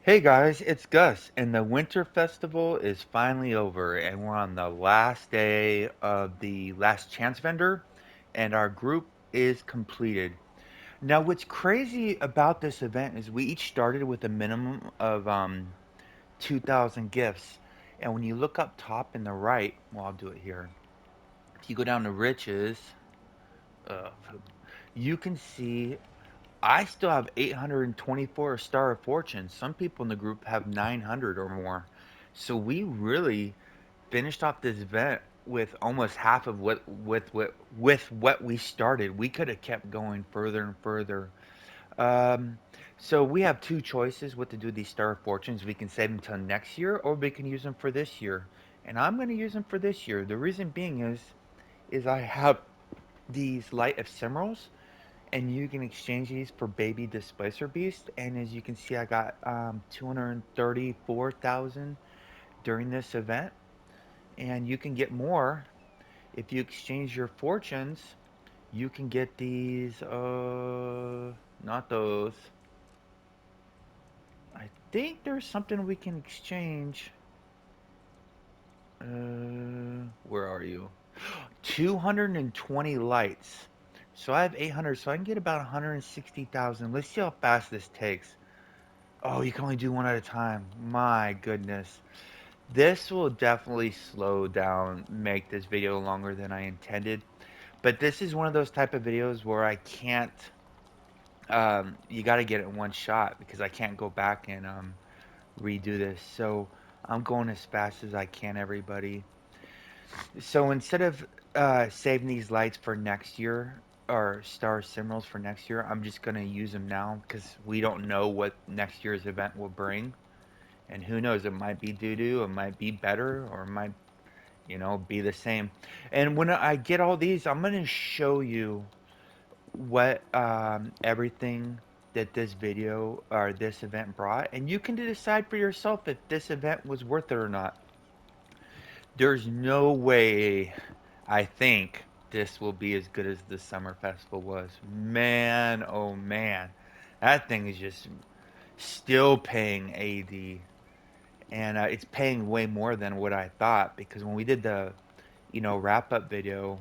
Hey guys, it's Gus, and the Winter Festival is finally over, and we're on the last day of the last chance vendor, and our group is completed. Now, what's crazy about this event is we each started with a minimum of 2,000 gifts, and when you look up top in the right, well, I'll do it here. If you go down to riches, uh, you can see I still have 824 Star of Fortune. Some people in the group have 900 or more. So we really finished off this event with almost half of what we started. We could have kept going further and further. Um, so we have two choices what to do with these Star of Fortunes. We can save them till next year, or we can use them for this year. And I'm going to use them for this year. The reason being is I have these Light Ephemerals and you can exchange these for baby displacer beast. And as you can see, I got 234,000 during this event, and you can get more if you exchange your fortunes. You can get these not those. I think there's something we can exchange. Where are you? 220 lights. So I have 800, so I can get about 160,000. Let's see how fast this takes. Oh, you can only do one at a time. My goodness. This will definitely slow down, make this video longer than I intended. But this is one of those type of videos where I can't, you got to get it in one shot because I can't go back and redo this. So I'm going as fast as I can, everybody. So instead of saving these lights for next year, or star symbols for next year, I'm just going to use them now because we don't know what next year's event will bring. And who knows, it might be doo-doo, it might be better, or it might, be the same. And when I get all these, I'm going to show you what everything that this video or this event brought, and you can decide for yourself if this event was worth it or not. There's no way I think this will be as good as the summer festival was. Man, oh man, that thing is just still paying AD, and it's paying way more than what I thought because when we did the wrap up video,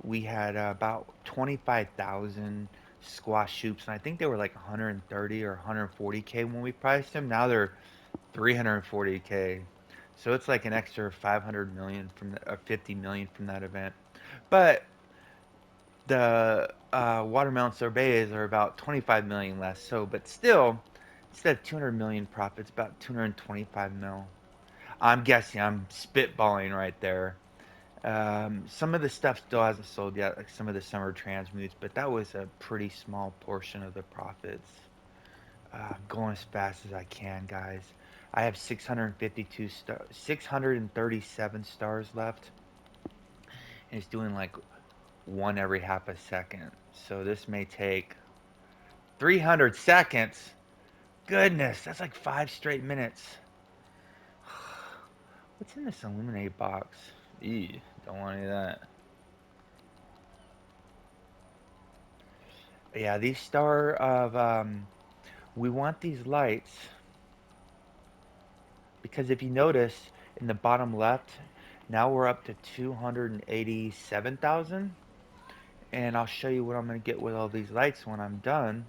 we had about 25,000 squash hoops, and I think they were like 130 or 140K when we priced them. Now they're 340K, so it's like an extra 500 million from the, 50 million from that event. But the watermelon sorbets are about 25 million less. So, but still, instead of 200 million profits, about 225 mil. I'm guessing. I'm spitballing right there. Some of the stuff still hasn't sold yet, like some of the summer transmutes, but that was a pretty small portion of the profits. I'm going as fast as I can, guys. I have 652 star, 637 stars left, and it's doing like one every half a second. So this may take 300 seconds. Goodness, that's like 5 straight minutes. What's in this illuminate box? Eee, don't want any of that. Yeah, these star of we want these lights because if you notice in the bottom left, now we're up to 287,000, and I'll show you what I'm going to get with all these lights when I'm done.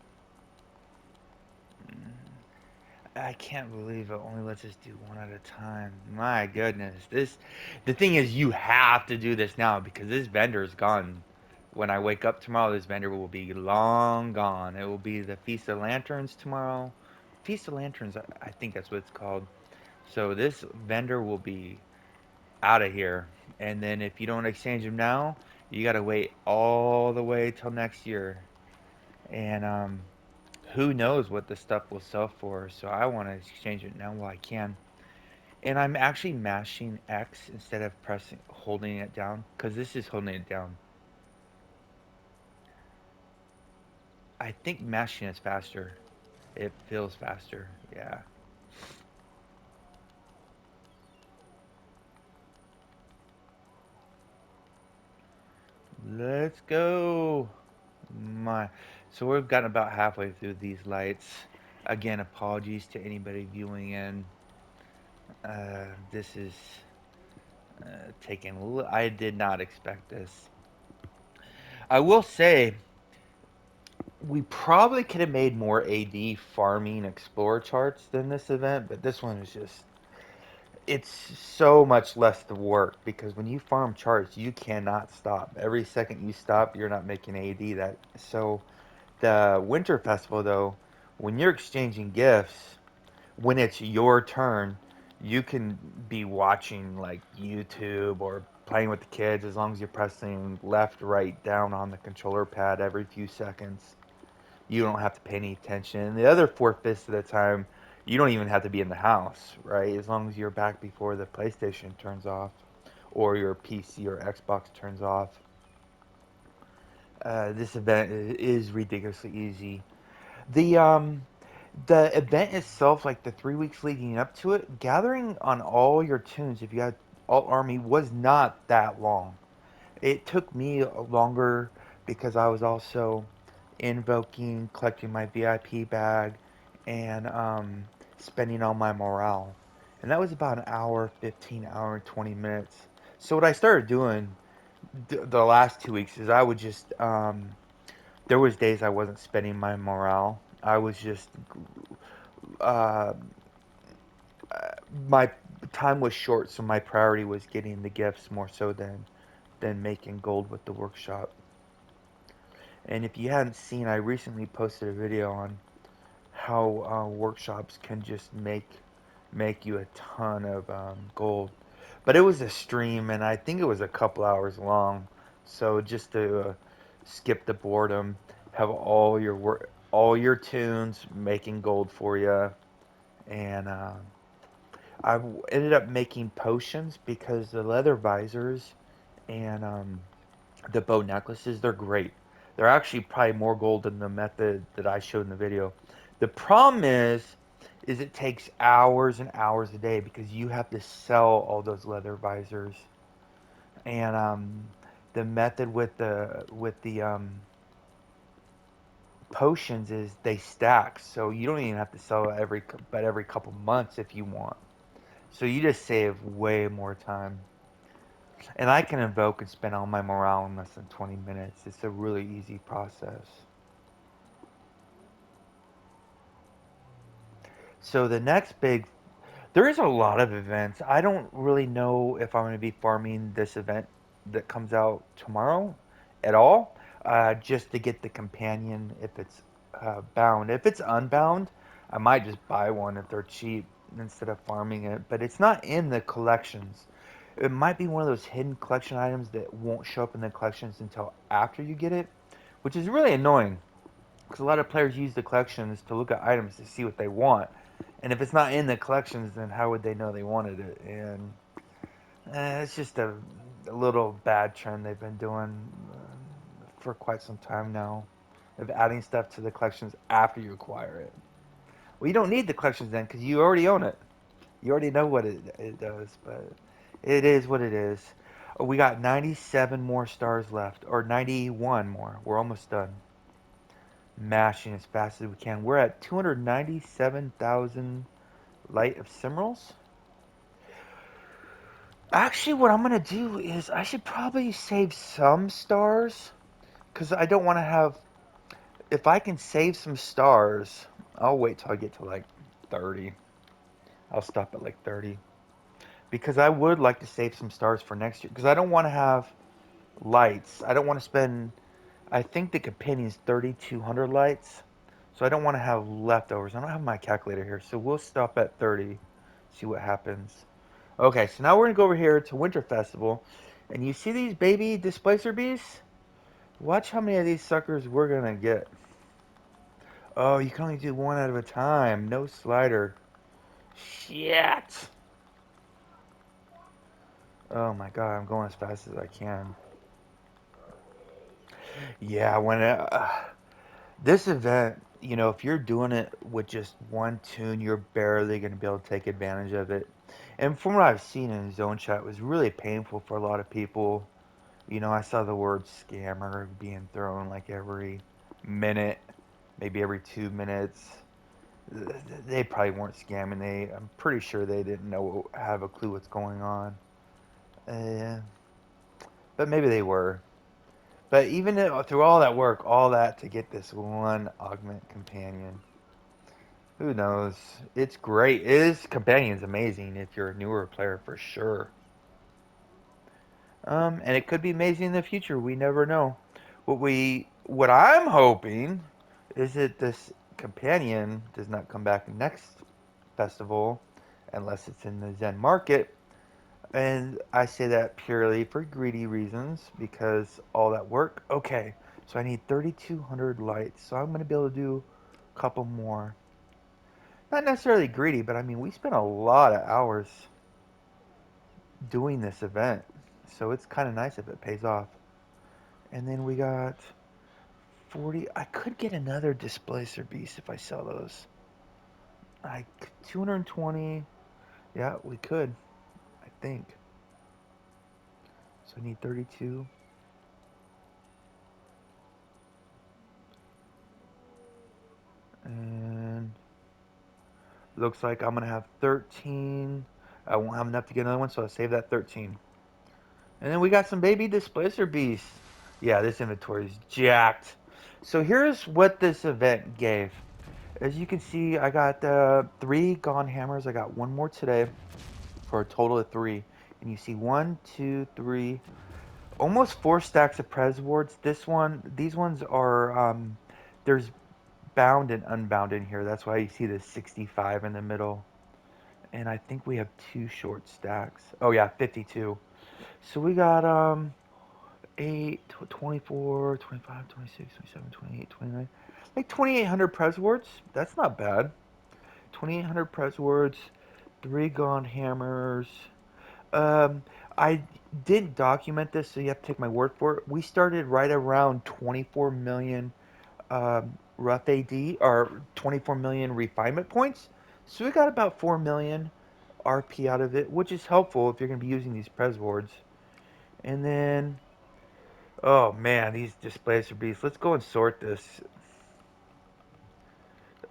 I can't believe it only lets us do one at a time. My goodness. The thing is, you have to do this now because this vendor is gone. When I wake up tomorrow, this vendor will be long gone. It will be the Feast of Lanterns tomorrow. Feast of Lanterns, I think that's what it's called. So this vendor will be out of here. And then if you don't exchange them now, you gotta wait all the way till next year. And who knows what this stuff will sell for? So I want to exchange it now while I can. And I'm actually mashing X instead of pressing holding it down because this is holding it down. I think mashing is faster. It feels faster. Yeah. Let's go. My so we've gotten about halfway through these lights. Again, apologies to anybody viewing in. This is taking a little. I did not expect this. I will say we probably could have made more AD farming explorer charts than this event, but this one is just it's so much less the work because when you farm charts, you cannot stop. Every second you stop, you're not making AD. That so the Winter Festival though, when you're exchanging gifts, when it's your turn, you can be watching like YouTube or playing with the kids as long as you're pressing left, right, down on the controller pad every few seconds. You don't have to pay any attention. And the other four-fifths of the time, you don't even have to be in the house, right? As long as you're back before the PlayStation turns off or your PC or Xbox turns off. This event is ridiculously easy. The um, the event itself, like the 3 weeks leading up to it, gathering on all your tunes, if you had alt army, was not that long. It took me longer because I was also invoking, collecting my VIP bag, and spending all my morale. And that was about an hour, 15 hour, 20 minutes. So what I started doing the last 2 weeks is I would just there was days I wasn't spending my morale. I was just uh, my time was short, so my priority was getting the gifts more so than making gold with the workshop. And if you hadn't seen, I recently posted a video on how workshops can just make you a ton of gold. But it was a stream, and I think it was a couple hours long. So just to skip the boredom, have all your tunes making gold for you, and I ended up making potions because the leather visors and the bow necklaces, they're great. They're actually probably more gold than the method that I showed in the video. The problem is it takes hours and hours a day because you have to sell all those leather visors. And the method with the potions is they stack, so you don't even have to sell every couple months if you want. So you just save way more time. And I can invoke and spend all my morale in less than 20 minutes. It's a really easy process. So the next big, there is a lot of events. I don't really know if I'm going to be farming this event that comes out tomorrow at all, just to get the companion if it's bound. If it's unbound, I might just buy one if they're cheap instead of farming it. But it's not in the collections. It might be one of those hidden collection items that won't show up in the collections until after you get it, which is really annoying because a lot of players use the collections to look at items to see what they want. And if it's not in the collections, then how would they know they wanted it? And it's just a little bad trend they've been doing for quite some time now of adding stuff to the collections after you acquire it. Well, you don't need the collections then because you already own it. You already know what it does, but it is what it is. We got 97 more stars left, or 91 more. We're almost done. Mashing as fast as we can. We're at 297,000 light of Simrals. Actually, what I'm gonna do is I should probably save some stars because I don't want to have. If I can save some stars, I'll wait till I get to like 30. I'll stop at like 30 because I would like to save some stars for next year because I don't want to have lights. I don't want to spend. I think the companion's 3,200 lights, so I don't want to have leftovers. I don't have my calculator here, so we'll stop at 30. See what happens. Okay, so now we're gonna go over here to Winter Festival, and you see these baby displacer bees? Watch how many of these suckers we're gonna get. Oh, you can only do one at a time. No slider. Shit. Oh my god, I'm going as fast as I can. Yeah, this event, if you're doing it with just one tune, you're barely gonna be able to take advantage of it. And from what I've seen in Zone Chat, it was really painful for a lot of people. I saw the word scammer being thrown like every minute, maybe every 2 minutes. They probably weren't scamming. I'm pretty sure they didn't have a clue what's going on. Uh, but maybe they were. But even through all that work, all that to get this one augment companion, who knows? It's great. His companion's amazing if you're a newer player for sure. And it could be amazing in the future. We never know. What I'm hoping is that this companion does not come back next festival unless it's in the Zen market. And I say that purely for greedy reasons because all that work. Okay, so I need 3,200 lights. So I'm going to be able to do a couple more. Not necessarily greedy, but I mean, we spent a lot of hours doing this event. So it's kind of nice if it pays off. And then we got 40. I could get another Displacer Beast if I sell those. I 220. Yeah, we could. I think. So I need 32. And looks like I'm gonna have 13. I won't have enough to get another one, so I'll save that 13. And then we got some baby Displacer Beasts. Yeah, this inventory is jacked. So here's what this event gave. As you can see, I got 3 Gone Hammers. I got one more today for a total of 3. And you see 1, 2, 3, almost 4 stacks of Prez boards. These ones are, there's bound and unbound in here. That's why you see the 65 in the middle. And I think we have 2 short stacks. Oh yeah, 52. So we got 8, 24, 25, 26, 27, 28, 29. Like 2,800 Prez words. That's not bad. 2,800 Prez words, 3 Gone Hammers. Um, I didn't document this, so you have to take my word for it. We started right around 24 million rough AD, or 24 million refinement points. So we got about 4 million RP out of it, which is helpful if you're going to be using these Prez boards. And then, oh man, these Displacer Beasts. Let's go and sort this.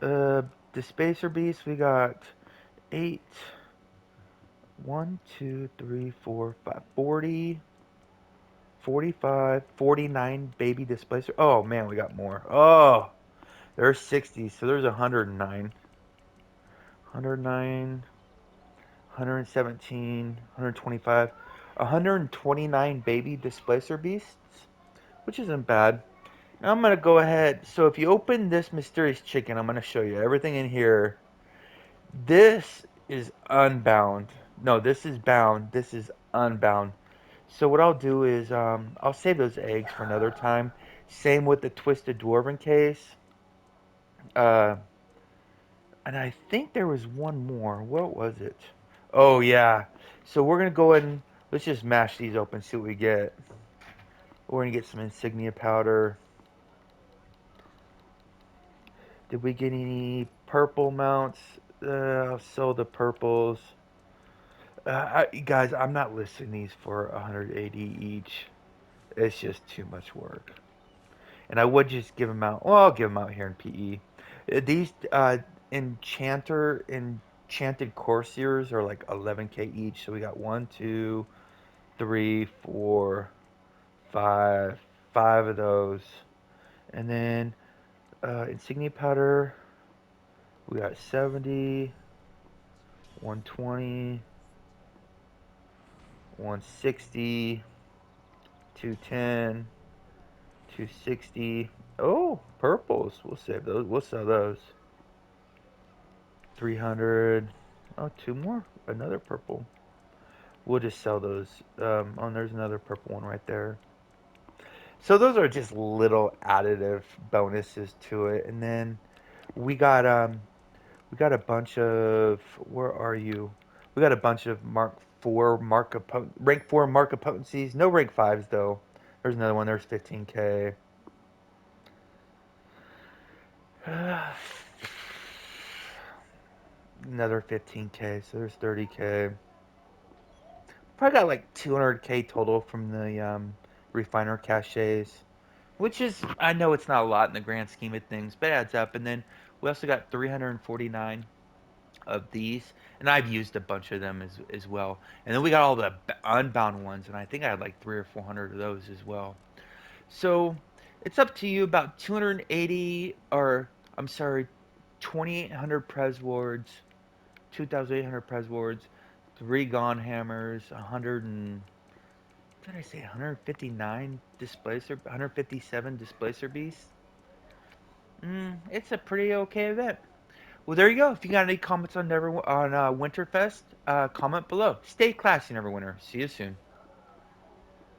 Uh, Displacer Beasts, we got 8, 1, 2, 3, 4, 5, 40, 45, 49 baby Displacer. Oh man, we got more. Oh, there's 60, so there's 109. 109, 117, 125, 129 baby Displacer Beasts, which isn't bad. Now I'm going to go ahead. So if you open this mysterious chicken, I'm going to show you everything in here. This is unbound. No, this is bound. This is unbound. So what I'll do is I'll save those eggs for another time. Same with the Twisted Dwarven case. Uh, and I think there was one more. What was it? Oh, yeah. So we're going to go ahead and let's just mash these open, see what we get. We're going to get some insignia powder. Did we get any purple mounts? I'll sell the purples. Guys, I'm not listing these for 180 each. It's just too much work. And I would just give them out. Well, I'll give them out here in PE. These enchanted coursiers are like 11k each. So we got 1, 2, 3, 4, 5, 5 of those. And then insignia powder, we got 70, 120, 160, 210, 260. Oh, purples. We'll save those. We'll sell those. 300. Oh, 2 more. Another purple. We'll just sell those. Oh, and there's another purple one right there. So those are just little additive bonuses to it. And then we got a bunch of, where are you? We got a bunch of rank 4 mark of potencies. No rank 5s though. There's another one. There's 15k. Another 15k. So there's 30k. Probably got like 200k total from the refiner caches, which is, I know it's not a lot in the grand scheme of things, but it adds up. And then We also got 349 of these, and I've used a bunch of them as well. And then we got all the unbound ones, and I think I had like 3 or 400 of those as well. So it's up to you. About 280, or I'm sorry, 2,800 Prez wards, 2,800 Prez wards, three Gone Hammers, 100 and what did I say? 159 displacer, 157 displacer beasts. It's a pretty okay event. Well, there you go. If you got any comments on Winterfest, comment below. Stay classy, Neverwinter. See you soon.